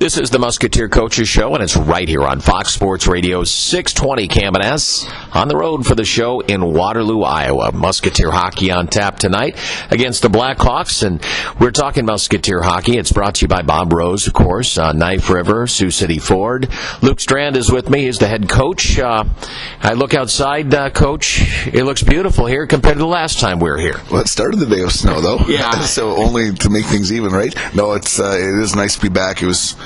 This is the Musketeer Coaches Show, and it's right here on Fox Sports Radio 620 KMNS. On the road for the show in Waterloo, Iowa. Musketeer hockey on tap tonight against the Blackhawks, and we're talking Musketeer hockey. It's brought to you by Bob Rose, of course, Knife River, Sioux City Ford. Luke Strand is with me. He's the head coach. I look outside, Coach. It looks beautiful here compared to the last time we were here. Well, it started the day of snow, though. Yeah. So only to make things even, right? No, it is nice to be back. It was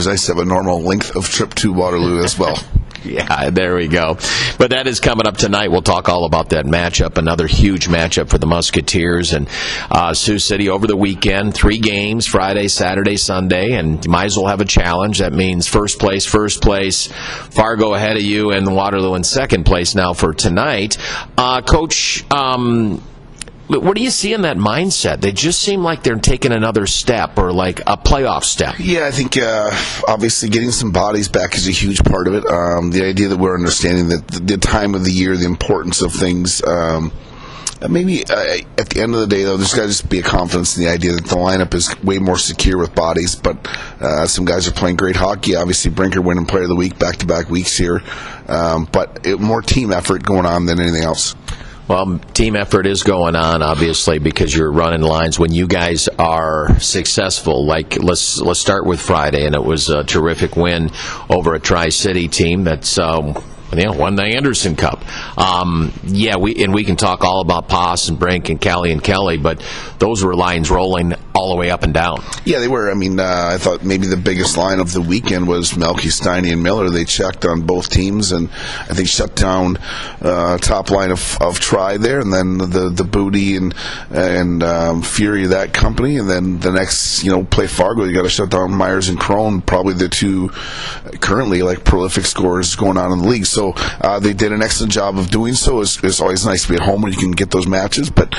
nice to have a normal length of trip to Waterloo as well. Yeah, there we go. But that is coming up tonight. We'll talk all about that matchup, another huge matchup for the Musketeers and Sioux City over the weekend. 3 games, Friday, Saturday, Sunday, and you might as well have a challenge. That means first place, Fargo ahead of you, and Waterloo in second place now for tonight. Coach, what do you see in that mindset? They just seem like they're taking another step or like a playoff step. Yeah, I think obviously getting some bodies back is a huge part of it. The idea that we're understanding that the time of the year, the importance of things. Maybe at the end of the day, though, there's got to just be a confidence in the idea that the lineup is way more secure with bodies. But some guys are playing great hockey. Obviously, Brinker winning Player of the Week back-to-back weeks here. But more team effort going on than anything else. Well, team effort is going on, obviously, because you're running lines. When you guys are successful, like let's start with Friday, and it was a terrific win over a Tri-City team that's won the Anderson Cup. We can talk all about Poss and Brink and Callie and Kelly, but those were lines rolling all the way up and down. Yeah, they were. I mean, I thought maybe the biggest line of the weekend was Melky, Steiny, and Miller. They checked on both teams, and I think shut down top line of Tri there, and then the Booty and Fury of that company, and then the next play Fargo. You got to shut down Myers and Crone, probably the two currently prolific scorers going on in the league. So they did an excellent job of doing so. It's always nice to be at home when you can get those matches, but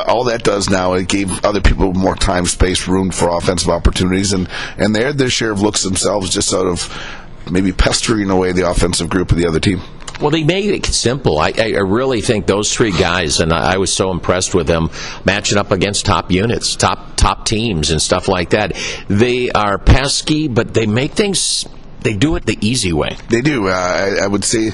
all that does now, it gave other people more time, space, room for offensive opportunities, and they had their share of looks themselves, just out of maybe pestering away the offensive group of the other team. Well, they made it simple. I really think those 3 guys, and I was so impressed with them matching up against top units, top teams, and stuff like that. They are pesky, but they make things. They do it the easy way. They do. I would say,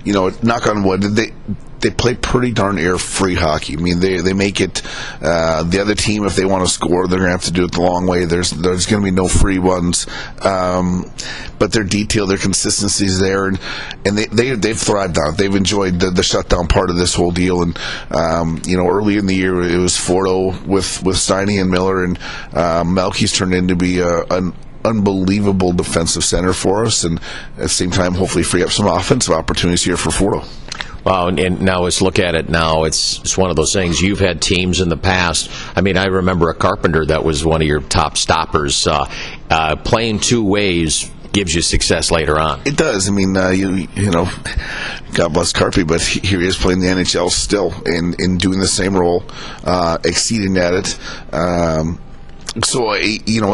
knock on wood, they play pretty darn air-free hockey. I mean, they make it. The other team, if they want to score, they're going to have to do it the long way. There's going to be no free ones. But their detail, their consistency is there, and they've thrived on it. They've enjoyed the shutdown part of this whole deal. And early in the year, it was Fordo with Steiny and Miller, and Melky's turned into be an unbelievable defensive center for us, and at the same time, hopefully free up some offensive opportunities here for Fordo. Well, and now let's look at it now. It's one of those things. You've had teams in the past. I mean, I remember a Carpenter that was one of your top stoppers. Playing 2 ways gives you success later on. It does. I mean, God bless Carpy, but here he is playing the NHL still and doing the same role, exceeding at it. So,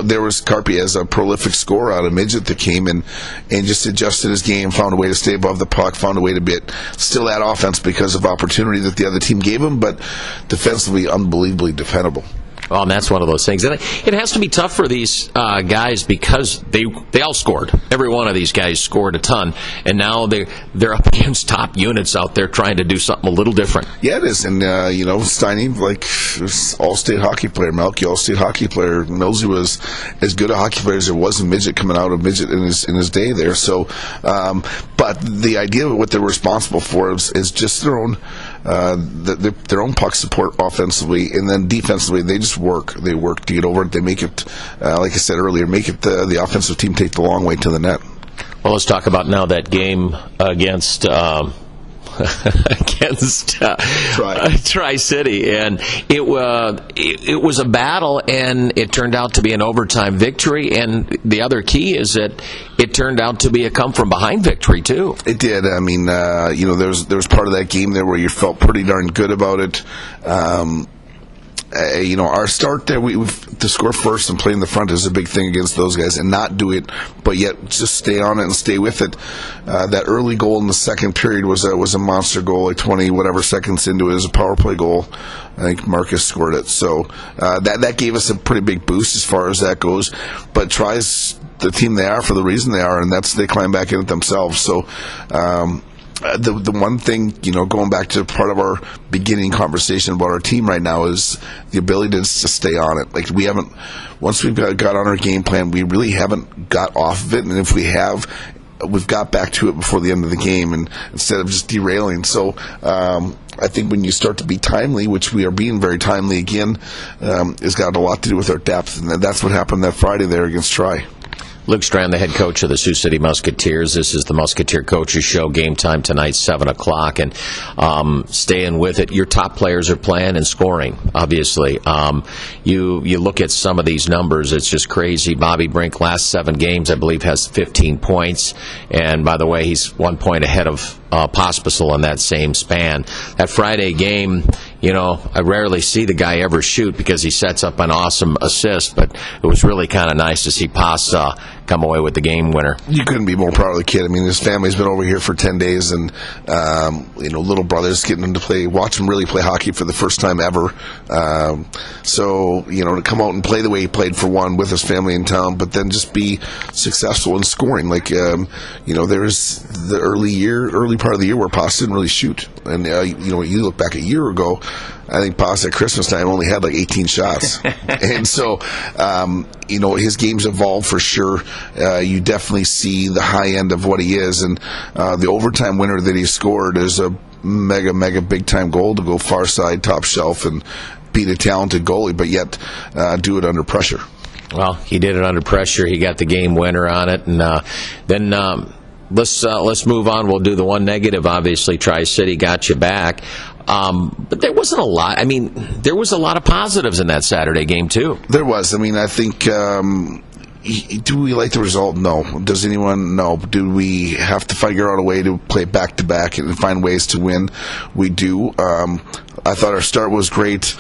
there was Carpy as a prolific scorer out of midget that came in and just adjusted his game, found a way to stay above the puck, found a way to be still at offense because of opportunity that the other team gave him, but defensively unbelievably defendable. Well, and that's one of those things. And it has to be tough for these guys because they all scored. Every one of these guys scored a ton, and now they're up against top units out there trying to do something a little different. Yeah, it is. And, Steiny, all-state hockey player. Melky, all-state hockey player. Millsy was as good a hockey player as there was in midget, coming out of midget in his day there. So, but the idea of what they're responsible for is just their own puck support offensively, and then defensively they just work. They work to get over it. They make it, like I said earlier, make it the offensive team take the long way to the net. Well, let's talk about now that game against Tri-City, and it was a battle, and it turned out to be an overtime victory. And the other key is that it turned out to be a come-from-behind victory too. It did. I mean, there was part of that game there where you felt pretty darn good about it. our start there, to score first and play in the front is a big thing against those guys, and not do it, but yet just stay on it and stay with it. That early goal in the second period was a monster goal, like 20 whatever seconds into it. It was a power play goal. I think Marcus scored it, so that gave us a pretty big boost as far as that goes. But Try's the team they are for the reason they are, and that's they climb back in it themselves. So. The one thing, going back to part of our beginning conversation about our team right now is the ability to stay on it. Like, we haven't, once we've got on our game plan, we really haven't got off of it. And if we have, we've got back to it before the end of the game, and instead of just derailing. So, I think when you start to be timely, which we are being very timely again, it's got a lot to do with our depth. And that's what happened that Friday there against Tri. Luke Strand, the head coach of the Sioux City Musketeers. This is the Musketeer Coaches Show. Game time tonight, 7 o'clock. And staying with it, your top players are playing and scoring, obviously. You look at some of these numbers, it's just crazy. Bobby Brink, last 7 games, I believe, has 15 points. And, by the way, he's 1 point ahead of Pospisil in that same span. That Friday game, I rarely see the guy ever shoot because he sets up an awesome assist, but it was really kind of nice to see Pas come away with the game winner. You couldn't be more proud of the kid. I mean, his family's been over here for 10 days, and little brother's getting him to watch him really play hockey for the first time ever. So to come out and play the way he played for one with his family in town, but then just be successful in scoring. Like there's the early part of the year where Pas didn't really shoot, and you look back a year ago. I think Pas at Christmas time only had like 18 shots. And so, his game's evolved for sure. You definitely see the high end of what he is. And the overtime winner that he scored is a mega big time goal to go far side, top shelf, and beat a talented goalie, but yet do it under pressure. Well, he did it under pressure. He got the game winner on it. And then let's move on. We'll do the one negative. Obviously, Tri-City got you back. But there wasn't a lot. I mean, there was a lot of positives in that Saturday game, too. There was. I mean, I think, do we like the result? No. Does anyone? No. Do we have to figure out a way to play back-to-back and find ways to win? We do. I thought our start was great.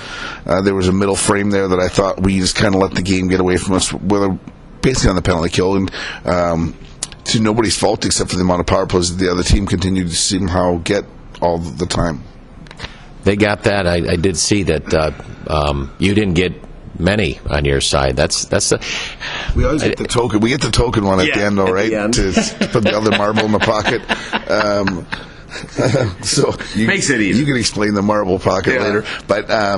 There was a middle frame there that I thought we just kind of let the game get away from us, basically on the penalty kill. And to nobody's fault except for the amount of power plays that the other team continued to somehow get all the time. They got that. I did see that you didn't get many on your side. That's the. We always get the token. We get the token one at the end, all right, to put the other marble in the pocket. So makes it easy. You can explain the marble pocket later, but I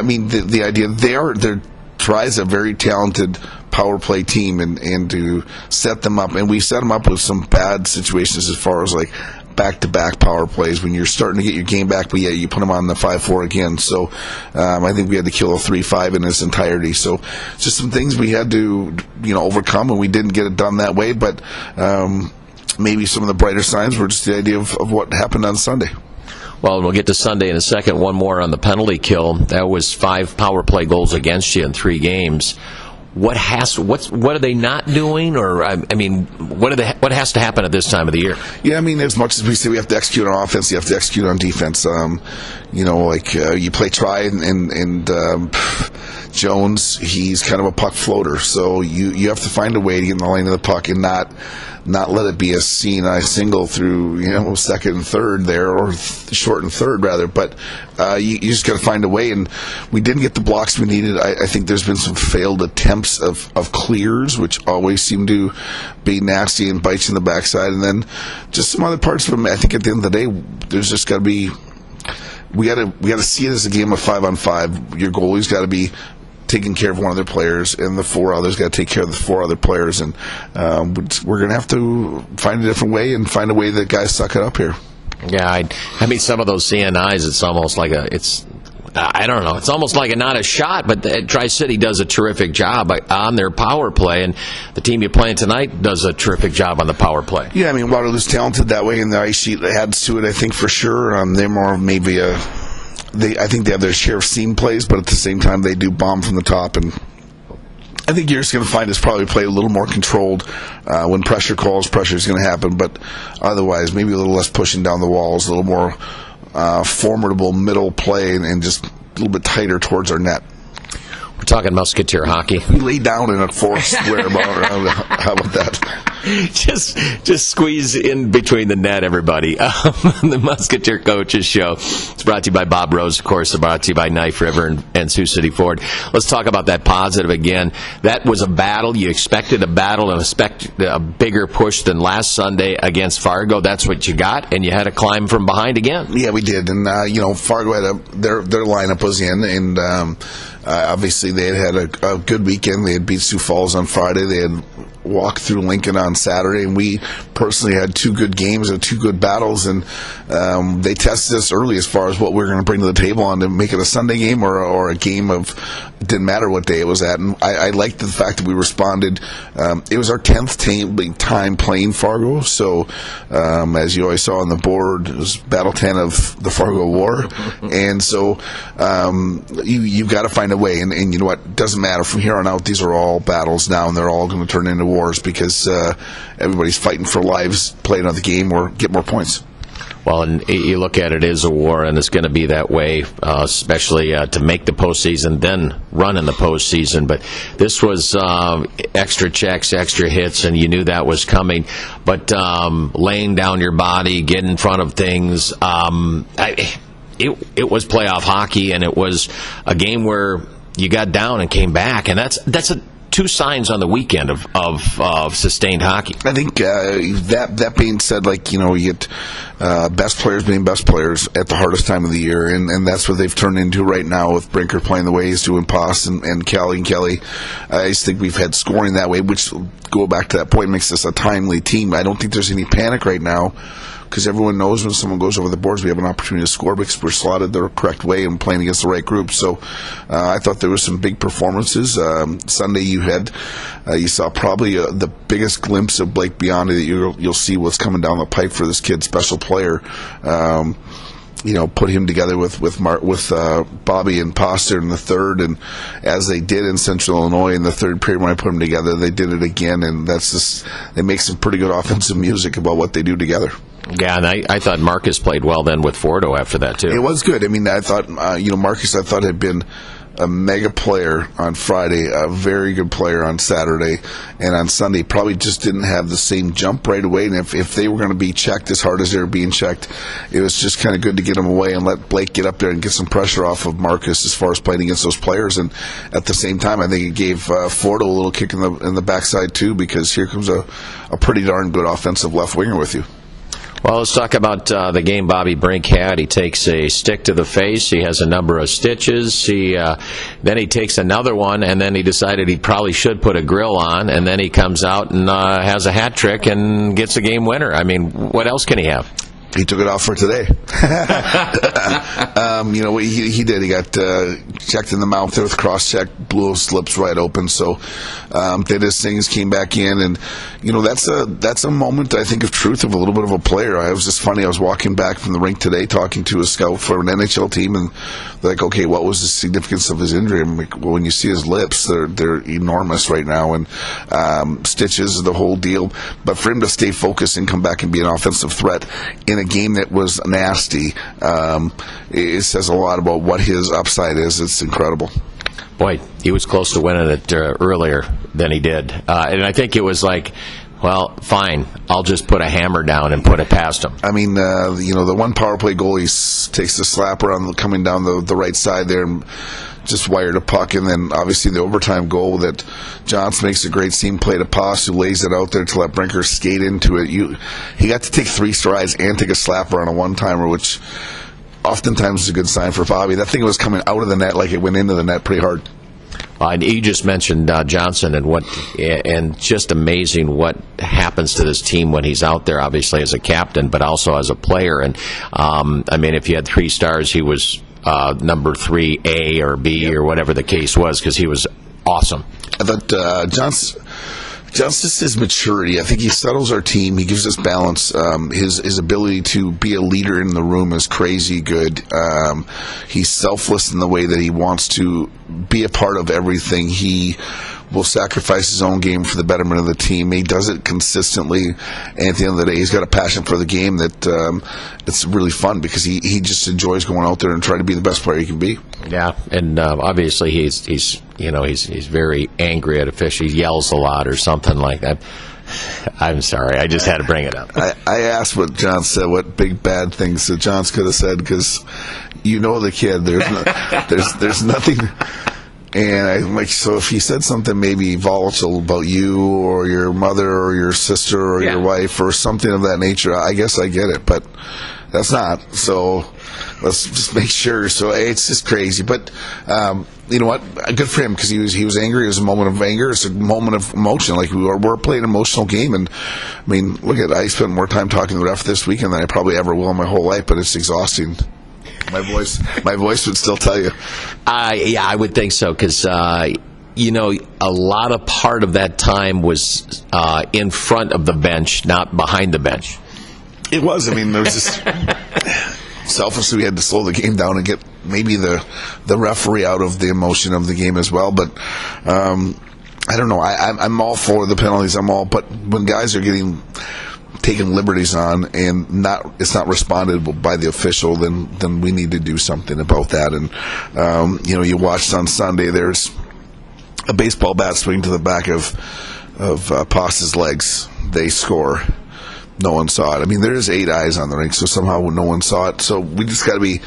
mean, the idea they're Tries a very talented power play team, and to set them up, and we set them up with some bad situations as far as like back-to-back power plays when you're starting to get your game back, but yet you put them on the 5-4 again. So I think we had to kill a 3-5 in its entirety. So just some things we had to overcome, and we didn't get it done that way. But maybe some of the brighter signs were just the idea of what happened on Sunday. Well, we'll get to Sunday in a second. One more on the penalty kill. That was 5 power play goals against you in 3 games. What are they not doing, or I mean, what has to happen at this time of the year? Yeah, I mean, as much as we say we have to execute on offense, you have to execute on defense. You play Try and Jones, he's kind of a puck floater, so you have to find a way to get in the lane of the puck and not let it be a single through second and third there, or short and third rather. But you just got to find a way, and we didn't get the blocks we needed. I think there's been some failed attempts of clears, which always seem to be nasty and bites in the backside, and then just some other parts of them. I think at the end of the day, there's just got to be. We got to see it as a game of 5-on-5. Your goalie's got to be taking care of one of their players, and the 4 others got to take care of the 4 other players, and we're going to have to find a different way and find a way that guys suck it up here. Yeah, I mean, some of those CNIs, it's almost like I don't know. It's almost like not a shot, but Tri-City does a terrific job on their power play, and the team you're playing tonight does a terrific job on the power play. Yeah, I mean, Waterloo's talented that way, and the ice sheet adds to it, I think, for sure. They're more maybe I think they have their share of seam plays, but at the same time, they do bomb from the top, and I think you're just going to find us probably play a little more controlled. When pressure calls, pressure is going to happen, but otherwise, maybe a little less pushing down the walls, a little more formidable middle play, and just little bit tighter towards our net. We're talking Musketeer hockey. We lay down in a fourth square about. How about that? Just squeeze in between the net, everybody. The Musketeer Coaches Show. It's brought to you by Bob Rose, of course. It's brought to you by Knife River and Sioux City Ford. Let's talk about that positive again. That was a battle. You expected a battle and a bigger push than last Sunday against Fargo. That's what you got, and you had to climb from behind again. Yeah, we did. And, Fargo had their lineup was in, and obviously they had a good weekend. They had beat Sioux Falls on Friday. They had walked through Lincoln on Saturday, and we personally had two good games and two good battles, and they tested us early as far as what we were going to bring to the table on to make it a Sunday game or a game of, it didn't matter what day it was at. And I liked the fact that we responded. It was our 10th time playing Fargo, so as you always saw on the board, it was Battle 10 of the Fargo War. And so you've got to find a way, and you know what, it doesn't matter from here on out. These are all battles now, and they're all going to turn into wars because everybody's fighting for lives, play another game or get more points. Well, and you look at it as a war, and it's going to be that way, especially to make the postseason, then run in the postseason. But this was extra checks, extra hits, and you knew that was coming. But laying down your body, getting in front of things, it was playoff hockey, and it was a game where you got down and came back, and that's two signs on the weekend of sustained hockey. I think that being said, you get best players being best players at the hardest time of the year, and that's what they've turned into right now with Brinker playing the way he's doing, Poss and Kelly. I just think we've had scoring that way, which, go back to that point, makes us a timely team. I don't think there's any panic right now, because everyone knows when someone goes over the boards, we have an opportunity to score because we're slotted the correct way and playing against the right group. So I thought there were some big performances. Sunday you saw probably the biggest glimpse of Blake Biondi that you'll see what's coming down the pipe for this kid, special player. Put him together with Bobby and Poster in the third, and as they did in Central Illinois in the third period when I put them together, they did it again, and they make some pretty good offensive music about what they do together. Yeah, and I thought Marcus played well then with Fordo after that, too. It was good. I mean, I thought, Marcus, I thought had been a mega player on Friday, a very good player on Saturday, and on Sunday probably just didn't have the same jump right away. And if they were going to be checked as hard as they were being checked, it was just kind of good to get them away and let Blake get up there and get some pressure off of Marcus as far as playing against those players. And at the same time, I think it gave Fordo a little kick in the backside too, because here comes a pretty darn good offensive left winger with you. Well, let's talk about the game Bobby Brink had. He takes a stick to the face. He has a number of stitches. Then he takes another one, and then he decided he probably should put a grill on, and then he comes out and has a hat trick and gets a game winner. I mean, what else can he have? He took it off for today. He did. He got checked in the mouth there with cross-check, blew his lips right open. So did his things, came back in, and that's a moment I think of truth of a little bit of a player. It was just funny. I was walking back from the rink today, talking to a scout for an NHL team, and they're like, "Okay, what was the significance of his injury?" I'm like, "Well, when you see his lips, they're enormous right now, and stitches, the whole deal. But for him to stay focused and come back and be an offensive threat in a game that was nasty, it says a lot about what his upside is. It's incredible." Boy, he was close to winning it earlier than he did. And I think it was like, well, fine, I'll just put a hammer down and put it past him. I mean, the one power play goal, he takes the slapper coming down the right side there and just wired a puck, and then obviously the overtime goal that Johnson makes a great seam play to Poss, who lays it out there to let Brinker skate into it. He got to take 3 strides and take a slapper on a one-timer, which oftentimes is a good sign for Bobby. That thing was coming out of the net like it went into the net pretty hard. And you just mentioned Johnson and just amazing what happens to this team when he's out there, obviously as a captain, but also as a player. And if you had 3 stars, he was number 3A or B or whatever the case was, because he was awesome. I thought Justice, his maturity, I think he settles our team. He gives us balance. His ability to be a leader in the room is crazy good. He's selfless in the way that he wants to be a part of everything. He will sacrifice his own game for the betterment of the team. He does it consistently, and at the end of the day, he's got a passion for the game that it's really fun because he just enjoys going out there and trying to be the best player he can be. Yeah, and obviously he's very angry at officials. He yells a lot or something like that. I'm sorry, I just had to bring it up. I asked what John said, what big bad things that Johns could have said, because you know the kid. There's nothing. And I'm like, so if he said something maybe volatile about you or your mother or your sister or your wife or something of that nature, I guess I get it, but that's not. So let's just make sure. So it's just crazy. But you know what? Good for him because he was angry. It was a moment of anger. It's a moment of emotion. Like we're playing an emotional game. And I mean, look at I spent more time talking to the ref this weekend than I probably ever will in my whole life. But it's exhausting. My voice would still tell you. Yeah, I would think so because a lot of part of that time was in front of the bench, not behind the bench. It was. I mean, there was just selfishly we had to slow the game down and get maybe the referee out of the emotion of the game as well. But I don't know. I'm all for the penalties. But when guys are getting taking liberties on and it's not responded by the official, then we need to do something about that. And you watched on Sunday, there's a baseball bat swing to the back of Pasta's legs. They score. No one saw it. I mean, there's 8 eyes on the rink, so somehow no one saw it. So we just got to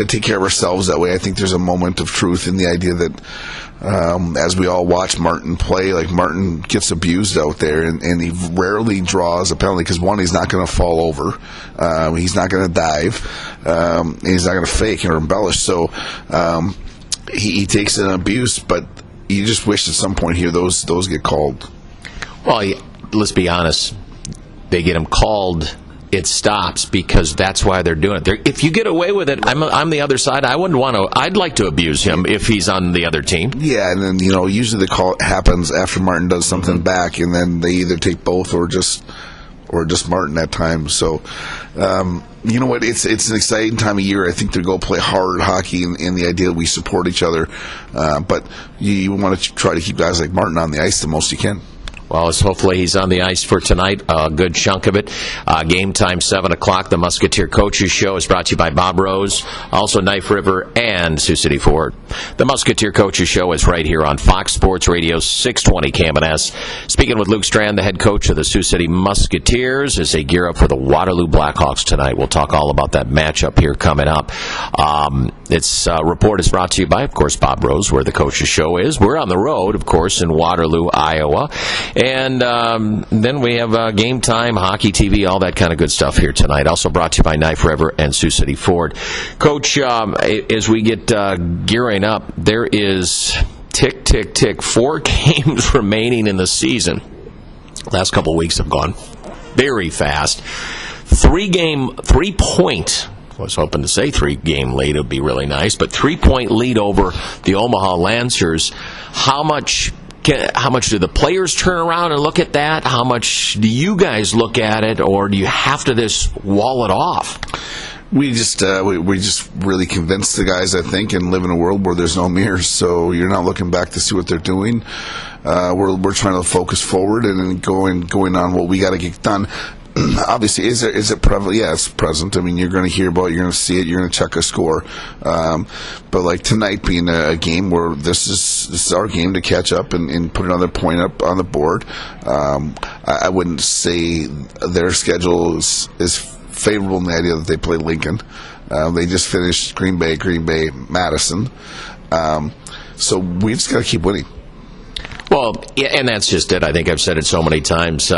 take care of ourselves that way. I think there's a moment of truth in the idea that as we all watch Martin play, like Martin gets abused out there, and he rarely draws a penalty because, one, he's not going to fall over, he's not going to dive, and he's not going to fake or embellish. So he takes an abuse, but you just wish at some point here those get called. Well, let's be honest. They get him called, it stops because that's why they're doing it. If you get away with it, I'm the other side. I wouldn't want to. I'd like to abuse him if he's on the other team. Yeah, and then usually the call happens after Martin does something back, and then they either take both or just Martin at times. So you know what? It's an exciting time of year. I think to go play hard hockey and the idea that we support each other, but you want to try to keep guys like Martin on the ice the most you can. Well, hopefully he's on the ice for tonight, a good chunk of it. Game time, 7 o'clock. The Musketeer Coaches Show is brought to you by Bob Rose, also Knife River and Sioux City Ford. The Musketeer Coaches Show is right here on Fox Sports Radio 620 KMNS. Speaking with Luke Strand, the head coach of the Sioux City Musketeers, as they gear up for the Waterloo Blackhawks tonight. We'll talk all about that matchup here coming up. This report is brought to you by, of course, Bob Rose, where the Coaches Show is. We're on the road, of course, in Waterloo, Iowa. And then we have game time, hockey TV, all that kind of good stuff here tonight. Also brought to you by Knife River and Sioux City Ford. Coach, as we get gearing up, there is tick, tick, tick, 4 games remaining in the season. Last couple of weeks have gone very fast. 3-point. I was hoping to say 3-game lead would be really nice, but 3-point lead over the Omaha Lancers. How much do the players turn around and look at that? How much do you guys look at it, or do you have to just wall it off? We just really convince the guys, I think, and live in a world where there's no mirrors. So you're not looking back to see what they're doing. We're trying to focus forward and going on what we got to get done. Obviously, is it prevalent? Yeah, it's present. I mean, you're going to hear about it, you're going to see it, you're going to check a score. But like tonight being a game where this is our game to catch up and put another point up on the board. I wouldn't say their schedule is favorable in the idea that they play Lincoln. They just finished Green Bay, Madison. So we just got to keep winning. Well, yeah, and that's just it. I think I've said it so many times.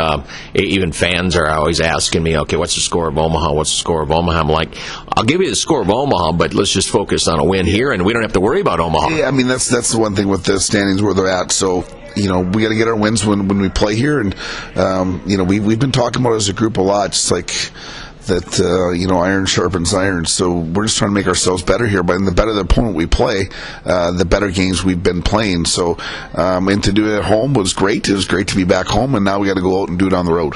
Even fans are always asking me, okay, what's the score of Omaha? What's the score of Omaha? I'm like, I'll give you the score of Omaha, but let's just focus on a win here, and we don't have to worry about Omaha. Yeah, I mean, that's the one thing with the standings where they're at. So, we got to get our wins when we play here. And, we've been talking about it as a group a lot, just like that, iron sharpens iron. So we're just trying to make ourselves better here. But the better the opponent we play, the better games we've been playing. So, and to do it at home was great. It was great to be back home, and now we got to go out and do it on the road.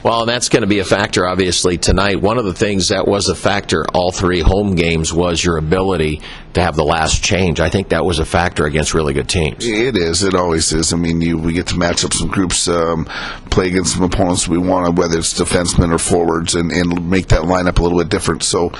Well, and that's going to be a factor, obviously, tonight. One of the things that was a factor all 3 home games was your ability to have the last change. I think that was a factor against really good teams. It is. It always is. I mean, we get to match up some groups, play against some opponents we want, whether it's defensemen or forwards, and make that lineup a little bit different. So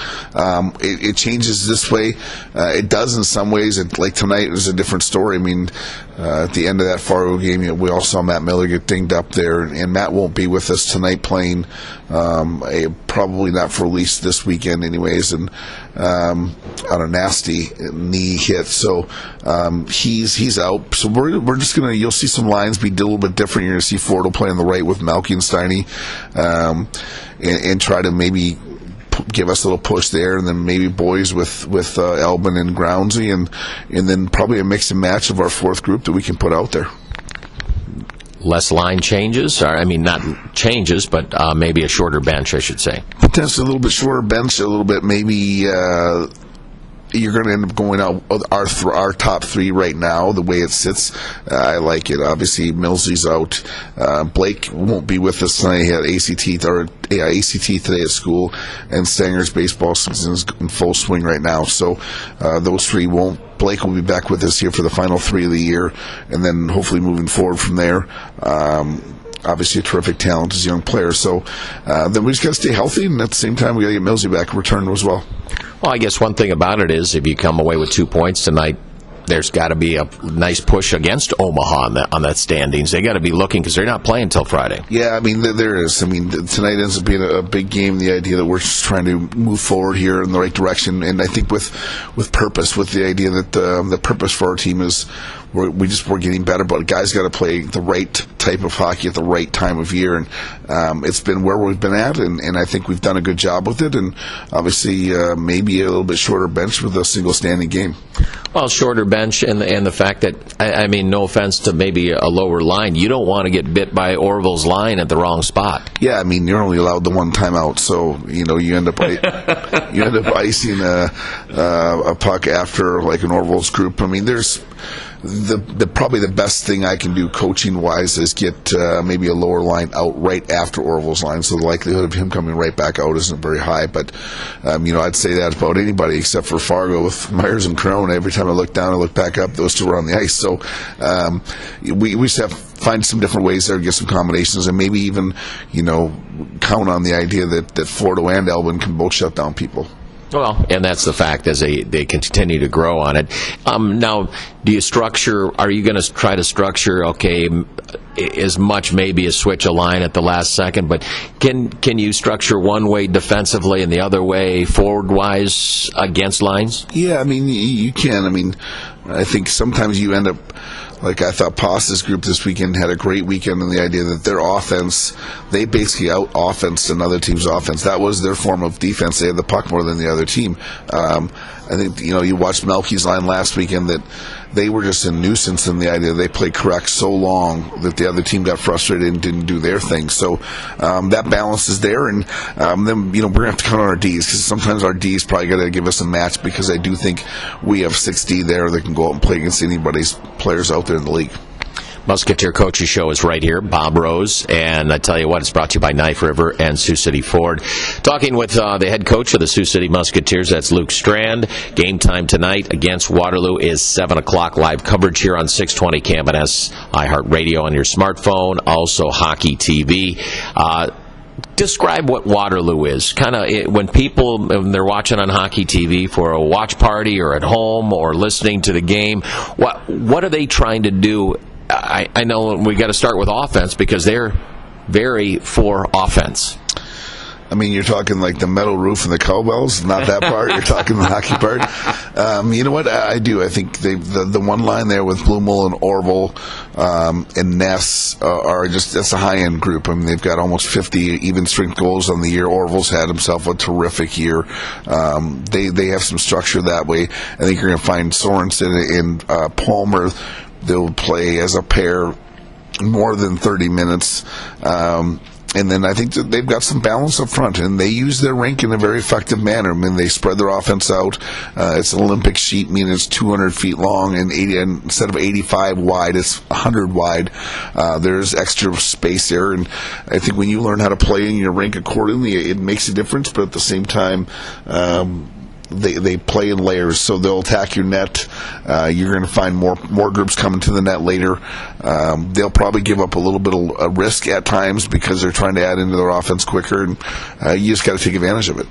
it changes this way. It does in some ways. Like tonight is a different story. I mean, at the end of that Fargo game, we all saw Matt Miller get dinged up there, and Matt won't be with us tonight playing, probably not for at least this weekend anyways, and on a nasty knee hit. So he's out. So we're just going to, you'll see some lines be a little bit different. You're going to see Ford will play on the right with Melky and Steiny, and try to maybe give us a little push there, and then maybe boys with Albin and Groundsy, and then probably a mix and match of our fourth group that we can put out there. Less line changes, or I mean not changes, but maybe a shorter bench, I should say. Potentially a little bit shorter bench, a little bit maybe. You're going to end up going out our top three right now, the way it sits. I like it. Obviously, Millsy's out. Blake won't be with us tonight. He had ACT today at school, and Stanger's baseball season is in full swing right now. So those three won't. Blake will be back with us here for the final 3 of the year, and then hopefully moving forward from there. Obviously a terrific talent as a young player. So then we just got to stay healthy, and at the same time we got to get Millsy back returned as well. Well, I guess one thing about it is if you come away with 2 points tonight, there's got to be a nice push against Omaha on that standings. They got to be looking because they're not playing until Friday. Yeah, I mean, there is. I mean, tonight ends up being a big game. The idea that we're just trying to move forward here in the right direction, and I think with purpose, with the idea that the purpose for our team is we're getting better, but guys got to play the right type of hockey at the right time of year, and it's been where we've been at, and I think we've done a good job with it, and obviously maybe a little bit shorter bench with a single standing game. Well, shorter bench and the fact that, I mean, no offense to maybe a lower line, you don't want to get bit by Orville's line at the wrong spot. Yeah, I mean, you're only allowed the one timeout, so you end up icing a puck after like an Orville's group. I mean, there's probably the best thing I can do coaching wise is get maybe a lower line out right after Orville's line, so the likelihood of him coming right back out isn't very high. But I'd say that about anybody except for Fargo with Myers and Corona. Every time I look down and look back up, those two are on the ice. So we just have to find some different ways there, get some combinations, and maybe even count on the idea that Fordo and Elvin can both shut down people. Well, and that's the fact as they continue to grow on it. Now, do you are you going to try to structure, as much maybe as switch a line at the last second, but can you structure one way defensively and the other way forward-wise against lines? Yeah, I mean, you can. I mean, I think sometimes you end up, like I thought Pasta's group this weekend had a great weekend in the idea that their offense, they basically out-offensed another team's offense. That was their form of defense. They had the puck more than the other team. I think, you watched Melky's line last weekend that they were just a nuisance in the idea they played correct so long that the other team got frustrated and didn't do their thing. So that balance is there, and then we're going to have to count on our Ds, because sometimes our Ds probably got to give us a match, because I do think we have 6D there that can go out and play against anybody's players out there in the league. Musketeer Coaches Show is right here. Bob Rose, and I tell you what, it's brought to you by Knife River and Sioux City Ford. Talking with the head coach of the Sioux City Musketeers, that's Luke Strand. Game time tonight against Waterloo is 7 o'clock. Live coverage here on 620 KMNS, iHeartRadio on your smartphone, also Hockey TV. Describe what Waterloo is. Kind of when they're watching on Hockey TV for a watch party or at home or listening to the game, what are they trying to do? I know we got to start with offense, because they're very for offense. I mean, you're talking like the metal roof and the cowbells, not that part. You're talking the hockey part. You know what? I do. I think the one line there with Blumel and Orville and Ness are just, that's a high-end group. I mean, they've got almost 50 even strength goals on the year. Orville's had himself a terrific year. They have some structure that way. I think you're going to find Sorensen and Palmer. They'll play as a pair more than 30 minutes. And then I think that they've got some balance up front, and they use their rink in a very effective manner. I mean, they spread their offense out. It's an Olympic sheet, meaning it's 200 feet long, and instead of 85 wide, it's 100 wide. There's extra space there, and I think when you learn how to play in your rink accordingly, it makes a difference. But at the same time, they play in layers, so they'll attack your net. You're going to find more groups coming to the net later. They'll probably give up a little bit of risk at times because they're trying to add into their offense quicker, and you just got to take advantage of it.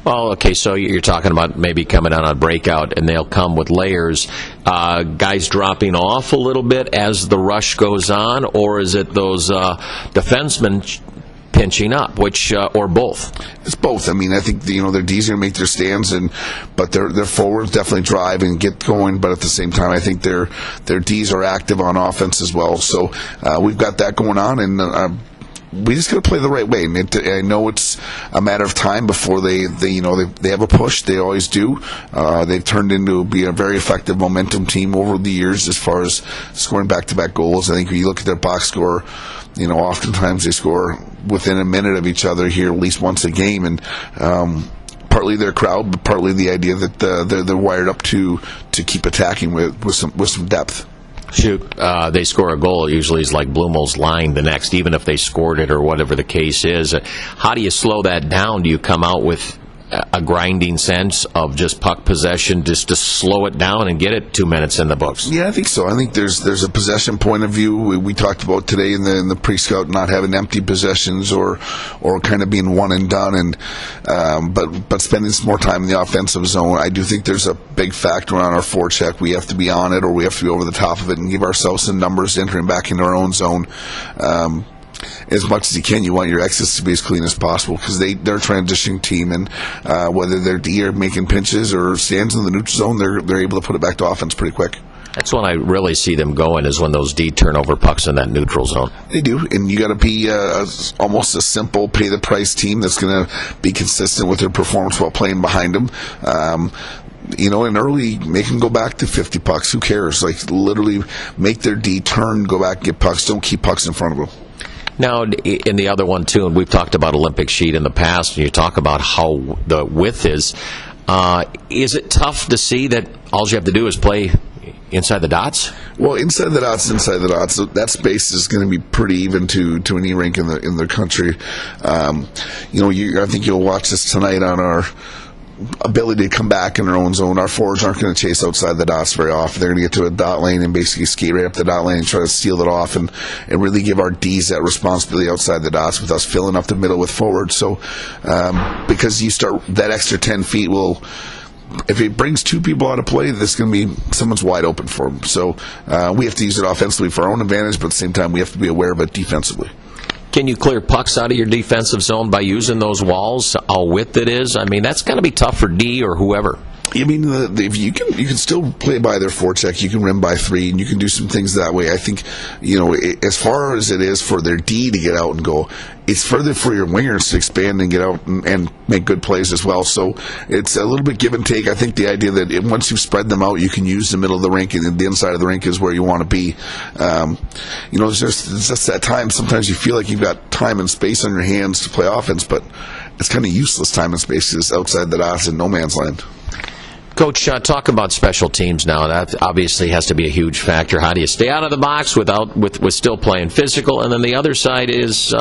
Well, okay, so you're talking about maybe coming on a breakout, and they'll come with layers. Guys dropping off a little bit as the rush goes on, or is it those defensemen pinching up, which or both? It's both. I mean, I think their D's are going to make their stands, but their forwards definitely drive and get going. But at the same time, I think their D's are active on offense as well. So we've got that going on, and we just got to play the right way. And I know it's a matter of time before they have a push. They always do. They've turned into be a very effective momentum team over the years as far as scoring back-to-back goals. I think when you look at their box score, oftentimes they score within a minute of each other here at least once a game, and partly their crowd, but partly the idea that they're wired up to keep attacking with some depth. Shoot, they score a goal, usually it's like Blumell's line the next, even if they scored it or whatever the case is. How do you slow that down? Do you come out with a grinding sense of just puck possession, just to slow it down and get it 2 minutes in the books? Yeah, I think so. I think there's a possession point of view. We talked about today in the pre-scout not having empty possessions or kind of being one and done, and but spending some more time in the offensive zone. I do think there's a big factor on our forecheck. We have to be on it, or we have to be over the top of it and give ourselves some numbers entering back into our own zone. As much as you can, you want your exits to be as clean as possible because they're a transitioning team, and whether they're D or making pinches or stands in the neutral zone, they're able to put it back to offense pretty quick. That's when I really see them going, is when those D turnover pucks in that neutral zone. They do, and you got to be almost a simple pay the price team that's going to be consistent with their performance while playing behind them. And early, make them go back to 50 pucks. Who cares? Like, literally make their D turn, go back and get pucks. Don't keep pucks in front of them. Now, in the other one, too, and we've talked about Olympic sheet in the past, and you talk about how the width is it tough to see that all you have to do is play inside the dots? Well, inside the dots, that space is going to be pretty even to any rink in the country. I think you'll watch this tonight on our ability to come back in their own zone. Our forwards aren't going to chase outside the dots very often. They're going to get to a dot lane and basically skate right up the dot lane and try to steal it off and really give our Ds that responsibility outside the dots with us filling up the middle with forwards. So because you start that extra 10 feet if it brings two people out of play, this is going to be someone's wide open for them. So we have to use it offensively for our own advantage, but at the same time we have to be aware of it defensively. Can you clear pucks out of your defensive zone by using those walls, how width it is? I mean, that's going to be tough for D or whoever. I mean, if you can still play by their forecheck. You can rim by 3, and you can do some things that way. I think, as far as it is for their D to get out and go, it's further for your wingers to expand and get out and make good plays as well. So it's a little bit give and take. I think the idea that once you spread them out, you can use the middle of the rink, and the inside of the rink is where you want to be. There's just that time. Sometimes you feel like you've got time and space on your hands to play offense, but it's kind of useless time and space is outside the dots in no man's land. Coach, talk about special teams now. That obviously has to be a huge factor. How do you stay out of the box with still playing physical? And then the other side is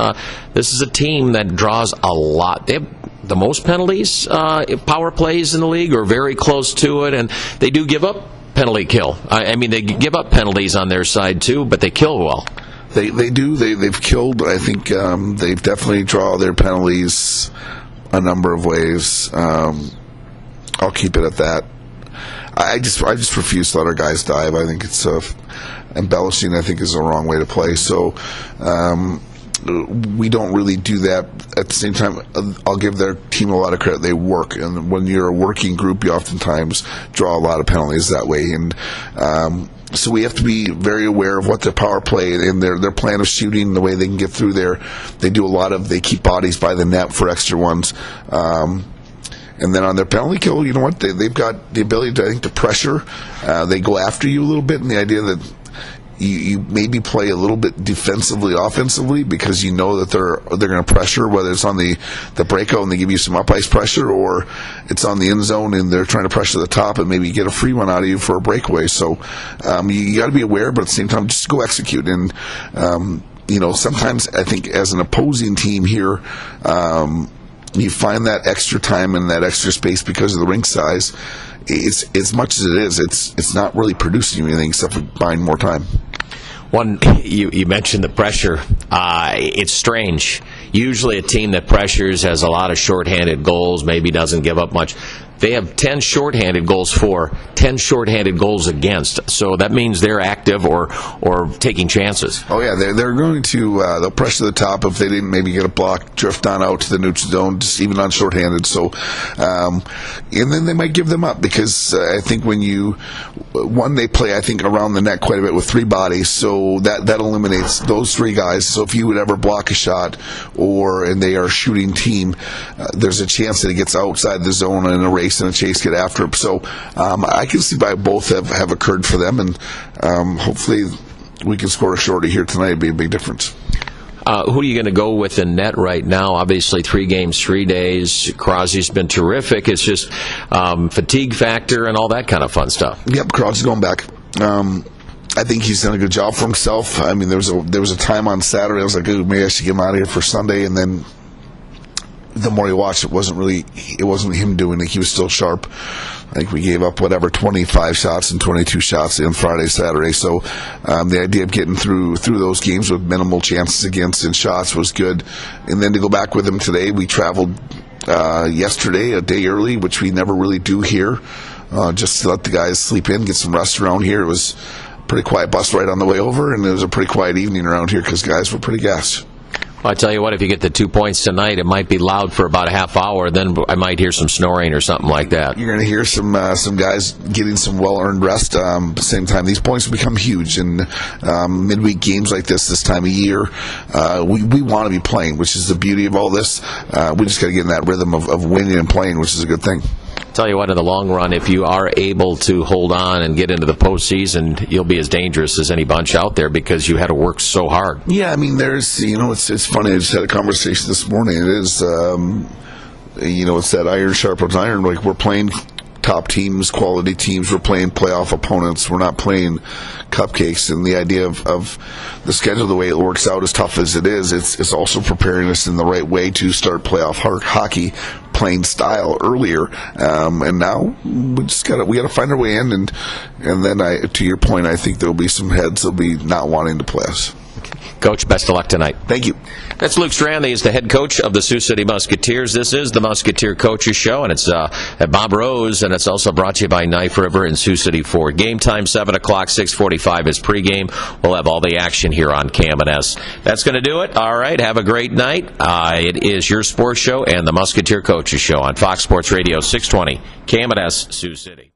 this is a team that draws a lot. They have the most penalties, power plays in the league, or very close to it, and they do give up penalty kill. I mean, they give up penalties on their side too, but they kill well. They do. They've killed. I think they definitely draw their penalties a number of ways. I'll keep it at that. I just refuse to let our guys dive. I think it's embellishing. I think is the wrong way to play. So we don't really do that. At the same time, I'll give their team a lot of credit. They work, and when you're a working group, you oftentimes draw a lot of penalties that way. And so we have to be very aware of what their power play and their plan of shooting, the way they can get through there. They keep bodies by the net for extra ones. And then on their penalty kill, you know what? They've got the ability to pressure. They go after you a little bit, and the idea that you maybe play a little bit defensively, offensively, because you know that they're going to pressure, whether it's on the breakout and they give you some up ice pressure, or it's on the end zone and they're trying to pressure the top and maybe get a free one out of you for a breakaway. So you got to be aware, but at the same time, just go execute. And sometimes I think as an opposing team here. you find that extra time and that extra space because of the rink size. It's as much as it is, it's not really producing anything except for buying more time. One, you mentioned the pressure. It's strange. Usually a team that pressures has a lot of shorthanded goals, maybe doesn't give up much. They have 10 shorthanded goals for, 10 shorthanded goals against. So that means they're active or taking chances. Oh yeah, they're going to they'll pressure the top if they didn't maybe get a block, drift on out to the neutral zone, just even on shorthanded. So, and then they might give them up because I think when they play I think around the net quite a bit with 3 bodies, so that eliminates those 3 guys. So if you would ever block a shot and they are a shooting team, there's a chance that it gets outside the zone in a race and a chase get after him. So I can see why both have occurred for them, and hopefully we can score a shorty here tonight. It'd be a big difference. Who are you going to go with in net right now? Obviously, 3 games, 3 days. Crosby's been terrific. It's just fatigue factor and all that kind of fun stuff. Yep, Crosby's going back. I think he's done a good job for himself. I mean, there was a time on Saturday I was like, ooh, maybe I should get him out of here for Sunday, and then the more you watched, it wasn't him doing it. He was still sharp. I think we gave up 25 shots and 22 shots on Friday, Saturday. So the idea of getting through those games with minimal chances against in shots was good. And then to go back with him today, we traveled yesterday a day early, which we never really do here, just to let the guys sleep in, get some rest around here. It was a pretty quiet bus ride on the way over, and it was a pretty quiet evening around here because guys were pretty gassed. Well, I tell you what, if you get the 2 points tonight, it might be loud for about a half hour. Then I might hear some snoring or something like that. You're going to hear some guys getting some well-earned rest. At the same time, these points become huge. And midweek games like this time of year, we want to be playing, which is the beauty of all this. We just got to get in that rhythm of winning and playing, which is a good thing. Tell you what, in the long run, if you are able to hold on and get into the postseason, you'll be as dangerous as any bunch out there because you had to work so hard. Yeah, I mean, it's funny. I just had a conversation this morning. It is, it's that iron sharpens iron. Like, we're playing top teams, quality teams. We're playing playoff opponents. We're not playing cupcakes. And the idea of the schedule, the way it works out, as tough as it is, it's also preparing us in the right way to start playoff hockey playing style earlier. And now we got to find our way in. And then to your point, I think there'll be some heads that'll be not wanting to play us. Coach, best of luck tonight. Thank you. That's Luke Strand. He's the head coach of the Sioux City Musketeers. This is the Musketeer Coaches Show, and it's at Bob Rose, and it's also brought to you by Knife River and Sioux City Ford. Game time, 7 o'clock, 6:45 is pregame. We'll have all the action here on KMNS. That's going to do it. All right, have a great night. It is your sports show and the Musketeer Coaches Show on Fox Sports Radio 620, KMNS, Sioux City.